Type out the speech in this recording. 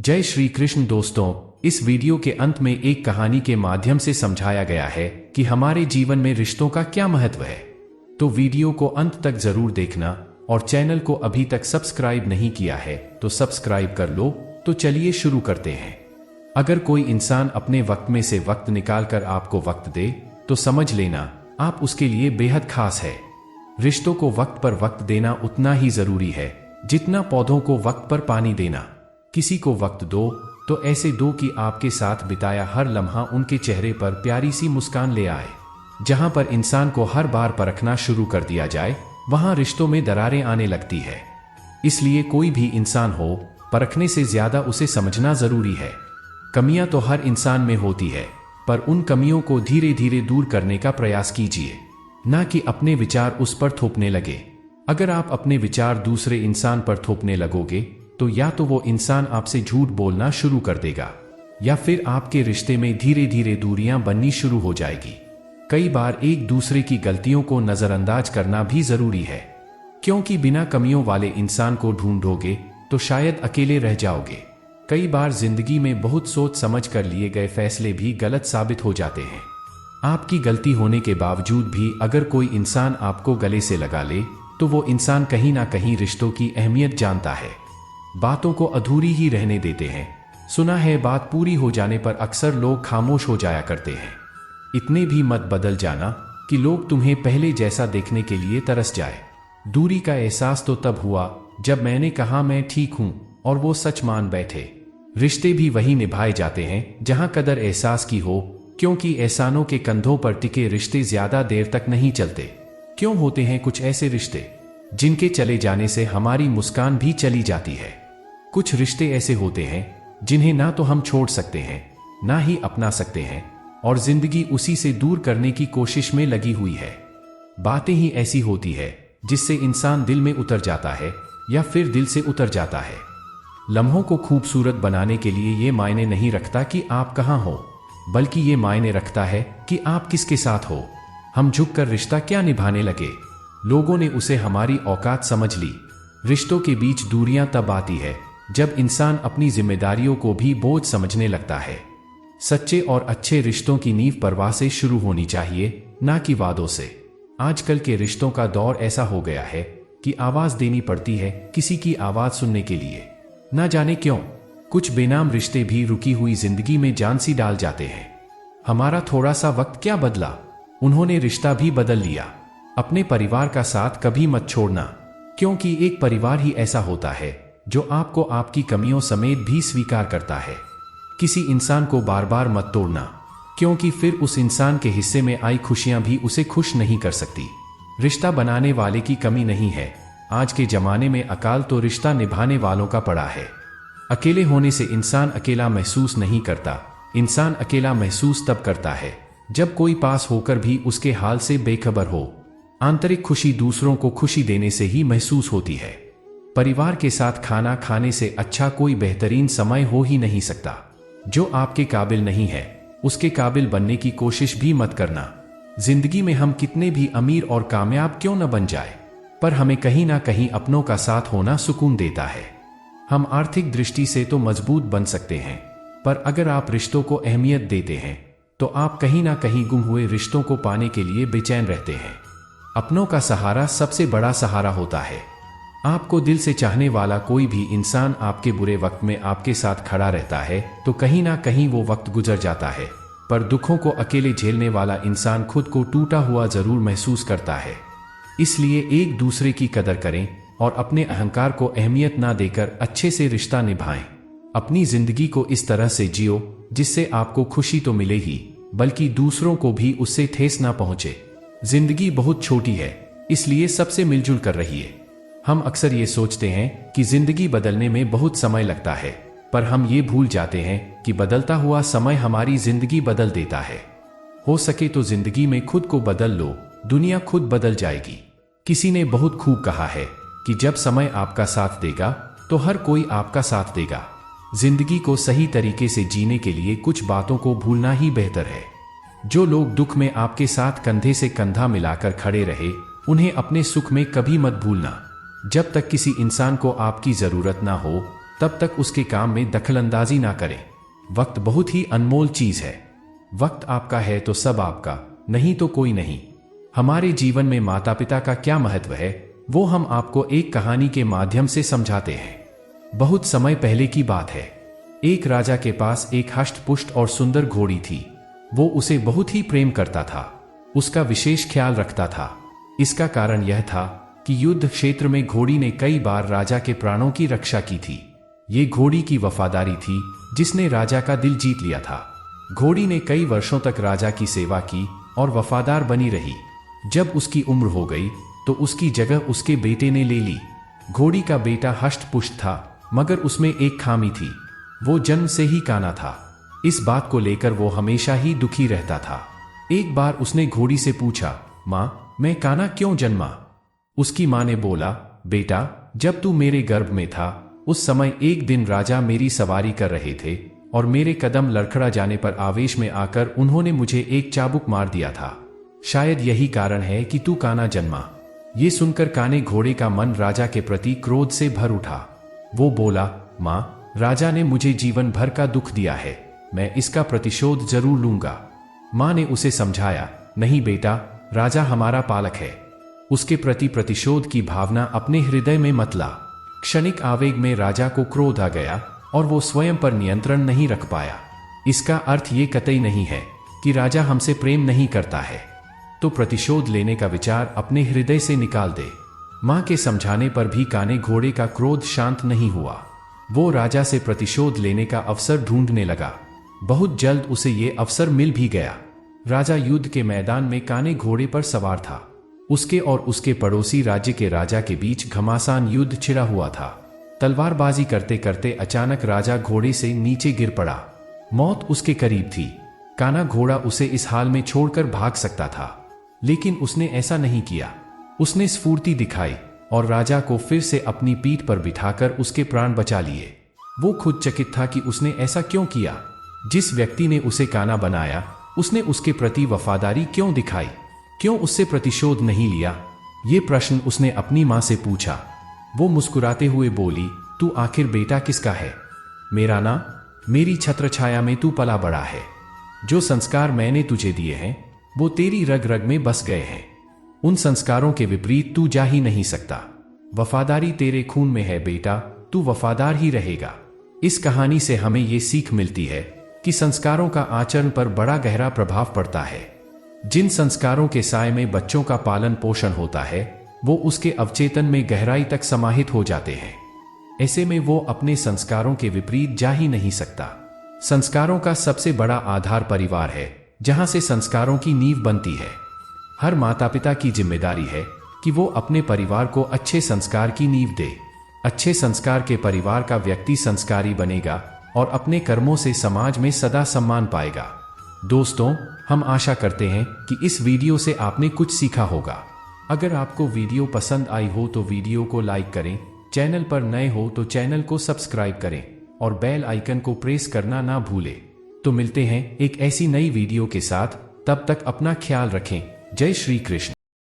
जय श्री कृष्ण दोस्तों, इस वीडियो के अंत में एक कहानी के माध्यम से समझाया गया है कि हमारे जीवन में रिश्तों का क्या महत्व है। तो वीडियो को अंत तक जरूर देखना और चैनल को अभी तक सब्सक्राइब नहीं किया है तो सब्सक्राइब कर लो। तो चलिए शुरू करते हैं। अगर कोई इंसान अपने वक्त में से वक्त निकालकर आपको वक्त दे तो समझ लेना आप उसके लिए बेहद खास है। रिश्तों को वक्त पर वक्त देना उतना ही जरूरी है जितना पौधों को वक्त पर पानी देना। किसी को वक्त दो तो ऐसे दो कि आपके साथ बिताया हर लम्हा उनके चेहरे पर प्यारी सी मुस्कान ले आए। जहां पर इंसान को हर बार परखना शुरू कर दिया जाए वहां रिश्तों में दरारें आने लगती है। इसलिए कोई भी इंसान हो, परखने से ज्यादा उसे समझना जरूरी है। कमियां तो हर इंसान में होती है, पर उन कमियों को धीरे धीरे दूर करने का प्रयास कीजिए, ना कि अपने विचार उस पर थोपने लगे। अगर आप अपने विचार दूसरे इंसान पर थोपने लगोगे तो या तो वो इंसान आपसे झूठ बोलना शुरू कर देगा या फिर आपके रिश्ते में धीरे धीरे दूरियां बननी शुरू हो जाएगी। कई बार एक दूसरे की गलतियों को नजरअंदाज करना भी जरूरी है, क्योंकि बिना कमियों वाले इंसान को ढूंढोगे तो शायद अकेले रह जाओगे। कई बार जिंदगी में बहुत सोच समझ कर लिए गए फैसले भी गलत साबित हो जाते हैं। आपकी गलती होने के बावजूद भी अगर कोई इंसान आपको गले से लगा ले तो वो इंसान कहीं ना कहीं रिश्तों की अहमियत जानता है। बातों को अधूरी ही रहने देते हैं। सुना है बात पूरी हो जाने पर अक्सर लोग खामोश हो जाया करते हैं। इतने भी मत बदल जाना कि लोग तुम्हें पहले जैसा देखने के लिए तरस जाए। दूरी का एहसास तो तब हुआ जब मैंने कहा मैं ठीक हूं और वो सच मान बैठे। रिश्ते भी वही निभाए जाते हैं जहां कदर एहसास की हो, क्योंकि एहसानों के कंधों पर टिके रिश्ते ज्यादा देर तक नहीं चलते। क्यों होते हैं कुछ ऐसे रिश्ते जिनके चले जाने से हमारी मुस्कान भी चली जाती है। कुछ रिश्ते ऐसे होते हैं जिन्हें ना तो हम छोड़ सकते हैं ना ही अपना सकते हैं, और जिंदगी उसी से दूर करने की कोशिश में लगी हुई है। बातें ही ऐसी होती है जिससे इंसान दिल में उतर जाता है या फिर दिल से उतर जाता है। लम्हों को खूबसूरत बनाने के लिए ये मायने नहीं रखता कि आप कहाँ हो, बल्कि ये मायने रखता है कि आप किसके साथ हो। हम झुककर रिश्ता क्या निभाने लगे, लोगों ने उसे हमारी औकात समझ ली। रिश्तों के बीच दूरियां तब आती है जब इंसान अपनी जिम्मेदारियों को भी बोझ समझने लगता है। सच्चे और अच्छे रिश्तों की नींव परवाह से शुरू होनी चाहिए, ना कि वादों से। आजकल के रिश्तों का दौर ऐसा हो गया है कि आवाज देनी पड़ती है किसी की आवाज सुनने के लिए। ना जाने क्यों कुछ बेनाम रिश्ते भी रुकी हुई जिंदगी में जान सी डाल जाते हैं। हमारा थोड़ा सा वक्त क्या बदला, उन्होंने रिश्ता भी बदल लिया। अपने परिवार का साथ कभी मत छोड़ना, क्योंकि एक परिवार ही ऐसा होता है जो आपको आपकी कमियों समेत भी स्वीकार करता है। किसी इंसान को बार बार मत तोड़ना, क्योंकि फिर उस इंसान के हिस्से में आई खुशियां भी उसे खुश नहीं कर सकती। रिश्ता बनाने वाले की कमी नहीं है, आज के जमाने में अकाल तो रिश्ता निभाने वालों का पड़ा है। अकेले होने से इंसान अकेला महसूस नहीं करता। इंसान अकेला महसूस तब करता है जब कोई पास होकर भी उसके हाल से बेखबर हो। आंतरिक खुशी दूसरों को खुशी देने से ही महसूस होती है। परिवार के साथ खाना खाने से अच्छा कोई बेहतरीन समय हो ही नहीं सकता। जो आपके काबिल नहीं है उसके काबिल बनने की कोशिश भी मत करना। जिंदगी में हम कितने भी अमीर और कामयाब क्यों न बन जाए, पर हमें कहीं ना कहीं अपनों का साथ होना सुकून देता है। हम आर्थिक दृष्टि से तो मजबूत बन सकते हैं, पर अगर आप रिश्तों को अहमियत देते हैं तो आप कहीं ना कहीं गुम हुए रिश्तों को पाने के लिए बेचैन रहते हैं। अपनों का सहारा सबसे बड़ा सहारा होता है। आपको दिल से चाहने वाला कोई भी इंसान आपके बुरे वक्त में आपके साथ खड़ा रहता है तो कहीं ना कहीं वो वक्त गुजर जाता है, पर दुखों को अकेले झेलने वाला इंसान खुद को टूटा हुआ जरूर महसूस करता है। इसलिए एक दूसरे की कदर करें और अपने अहंकार को अहमियत ना देकर अच्छे से रिश्ता निभाएं। अपनी जिंदगी को इस तरह से जियो जिससे आपको खुशी तो मिले ही, बल्कि दूसरों को भी उससे ठेस ना पहुंचे। जिंदगी बहुत छोटी है, इसलिए सबसे मिलजुल कर रहिए। हम अक्सर ये सोचते हैं कि जिंदगी बदलने में बहुत समय लगता है, पर हम ये भूल जाते हैं कि बदलता हुआ समय हमारी जिंदगी बदल देता है। हो सके तो जिंदगी में खुद को बदल लो, दुनिया खुद बदल जाएगी। किसी ने बहुत खूब कहा है कि जब समय आपका साथ देगा तो हर कोई आपका साथ देगा। जिंदगी को सही तरीके से जीने के लिए कुछ बातों को भूलना ही बेहतर है। जो लोग दुख में आपके साथ कंधे से कंधा मिलाकर खड़े रहे, उन्हें अपने सुख में कभी मत भूलना। जब तक किसी इंसान को आपकी जरूरत ना हो तब तक उसके काम में दखलंदाजी ना करें। वक्त बहुत ही अनमोल चीज है। वक्त आपका है तो सब आपका, नहीं तो कोई नहीं। हमारे जीवन में माता पिता का क्या महत्व है, वो हम आपको एक कहानी के माध्यम से समझाते हैं। बहुत समय पहले की बात है। एक राजा के पास एक हष्ट-पुष्ट और सुंदर घोड़ी थी। वो उसे बहुत ही प्रेम करता था, उसका विशेष ख्याल रखता था। इसका कारण यह था कि युद्ध क्षेत्र में घोड़ी ने कई बार राजा के प्राणों की रक्षा की थी। ये घोड़ी की वफादारी थी जिसने राजा का दिल जीत लिया था। घोड़ी ने कई वर्षों तक राजा की सेवा की और वफादार बनी रही। जब उसकी उम्र हो गई तो उसकी जगह उसके बेटे ने ले ली। घोड़ी का बेटा हष्ट-पुष्ट था, मगर उसमें एक खामी थी, वो जन्म से ही काना था। इस बात को लेकर वो हमेशा ही दुखी रहता था। एक बार उसने घोड़ी से पूछा, माँ, मैं काना क्यों जन्मा? उसकी माँ ने बोला, बेटा, जब तू मेरे गर्भ में था उस समय एक दिन राजा मेरी सवारी कर रहे थे और मेरे कदम लड़खड़ा जाने पर आवेश में आकर उन्होंने मुझे एक चाबुक मार दिया था। शायद यही कारण है कि तू काना जन्मा। ये सुनकर काने घोड़े का मन राजा के प्रति क्रोध से भर उठा। वो बोला, माँ, राजा ने मुझे जीवन भर का दुख दिया है, मैं इसका प्रतिशोध जरूर लूंगा। माँ ने उसे समझाया, नहीं बेटा, राजा हमारा पालक है, उसके प्रति प्रतिशोध की भावना अपने हृदय में मत ला। क्षणिक आवेग में राजा को क्रोध आ गया और वो स्वयं पर नियंत्रण नहीं रख पाया। इसका अर्थ ये कतई नहीं है कि राजा हमसे प्रेम नहीं करता है, तो प्रतिशोध लेने का विचार अपने हृदय से निकाल दे। मां के समझाने पर भी काने घोड़े का क्रोध शांत नहीं हुआ। वो राजा से प्रतिशोध लेने का अवसर ढूंढने लगा। बहुत जल्द उसे ये अवसर मिल भी गया। राजा युद्ध के मैदान में काने घोड़े पर सवार था। उसके और उसके पड़ोसी राज्य के राजा के बीच घमासान युद्ध छिड़ा हुआ था। तलवारबाजी करते करते अचानक राजा घोड़े से नीचे गिर पड़ा। मौत उसके करीब थी। काना घोड़ा उसे इस हाल में छोड़कर भाग सकता था, लेकिन उसने ऐसा नहीं किया। उसने स्फूर्ति दिखाई और राजा को फिर से अपनी पीठ पर बिठाकर उसके प्राण बचा लिए। वो खुद चकित था कि उसने ऐसा क्यों किया। जिस व्यक्ति ने उसे काना बनाया, उसने उसके प्रति वफादारी क्यों दिखाई, क्यों उससे प्रतिशोध नहीं लिया? ये प्रश्न उसने अपनी मां से पूछा। वो मुस्कुराते हुए बोली, तू आखिर बेटा किसका है? मेरा ना? मेरी छत्रछाया में तू पला बड़ा है। जो संस्कार मैंने तुझे दिए हैं वो तेरी रग रग में बस गए हैं। उन संस्कारों के विपरीत तू जा ही नहीं सकता। वफादारी तेरे खून में है बेटा, तू वफादार ही रहेगा। इस कहानी से हमें ये सीख मिलती है कि संस्कारों का आचरण पर बड़ा गहरा प्रभाव पड़ता है। जिन संस्कारों के साए में बच्चों का पालन पोषण होता है वो उसके अवचेतन में गहराई तक समाहित हो जाते हैं। ऐसे में वो अपने संस्कारों के विपरीत जा ही नहीं सकता। संस्कारों का सबसे बड़ा आधार परिवार है, जहां से संस्कारों की नींव बनती है। हर माता पिता की जिम्मेदारी है कि वो अपने परिवार को अच्छे संस्कार की नींव दे। अच्छे संस्कार के परिवार का व्यक्ति संस्कारी बनेगा और अपने कर्मों से समाज में सदा सम्मान पाएगा। दोस्तों, हम आशा करते हैं कि इस वीडियो से आपने कुछ सीखा होगा। अगर आपको वीडियो पसंद आई हो तो वीडियो को लाइक करें, चैनल पर नए हो तो चैनल को सब्सक्राइब करें और बेल आइकन को प्रेस करना ना भूलें। तो मिलते हैं एक ऐसी नई वीडियो के साथ, तब तक अपना ख्याल रखें। जय श्री कृष्ण।